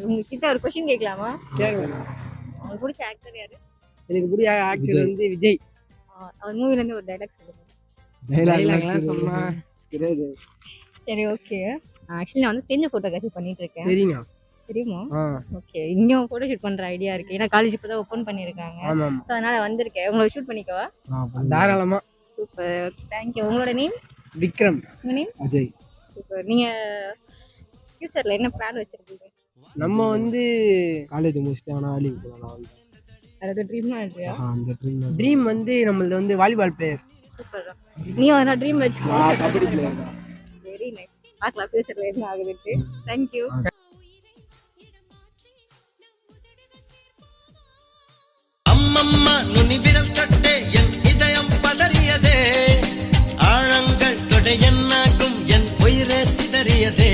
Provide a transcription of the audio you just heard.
உங்ககிட்ட ஒரு கொஸ்டின் கேட்கலாமா? கேளுங்க. உங்களுக்கு பிடிச்ச ஆக்டர் யாரு? எனக்கு பிடிச்ச ஆக்டர் வந்து விஜய். அவர் மூவில இருந்து ஒரு டைலாக் சொல்லுங்க. டைலாக்லாம் சொன்னா தெரியாது. சரி, ஓகே. ஆக்சுவலி நான் வந்து ஸ்டேஜ் ஃபோட்டோகிராஃபி பண்ணிட்டு இருக்கேன். தெரியுங்க. தெரியுமா? ஓகே. இங்கேயும் ஃபோட்டோ ஷூட் பண்ற ஐடியா இருக்கு. ஏன்னா காலேஜ் இப்பதான் ஓப்பன் பண்ணிருக்காங்க. ஆமாம். ஸோ அதனால வந்திருக்கேன். உங்களை ஷூட் பண்ணிக்கவா? தாராளமா. Super, thank you. உங்களோட நேம்? விக்ரம். உங்க நேம்? அஜய். சூப்பர். நீங்க ஃபியூச்சர்ல என்ன பிளான் வச்சிருக்கீங்க? நம்ம வந்து காலேஜ் முடிச்சுட்டு ஆனால் வேலைக்கு போகலாம். அதாவது ட்ரீம்னா இல்லையா? ட்ரீம் வந்து நம்மளது வந்து வாலிபால் பிளேயர். சூப்பர். நீ ஒரு ட்ரீம் வச்சுக்கோ. கபடி பிளேயர். Very nice. பார்க்கலாம் ஃபியூச்சர்ல என்ன ஆகுதுன்னு. தேங்க்யூ. அம்மம்மா நுனி விரல் கட்டே என் இதயம் பதறியதே, ஆழங்கள் தொட என்னாகும் என் உயிரே சிதறியதே.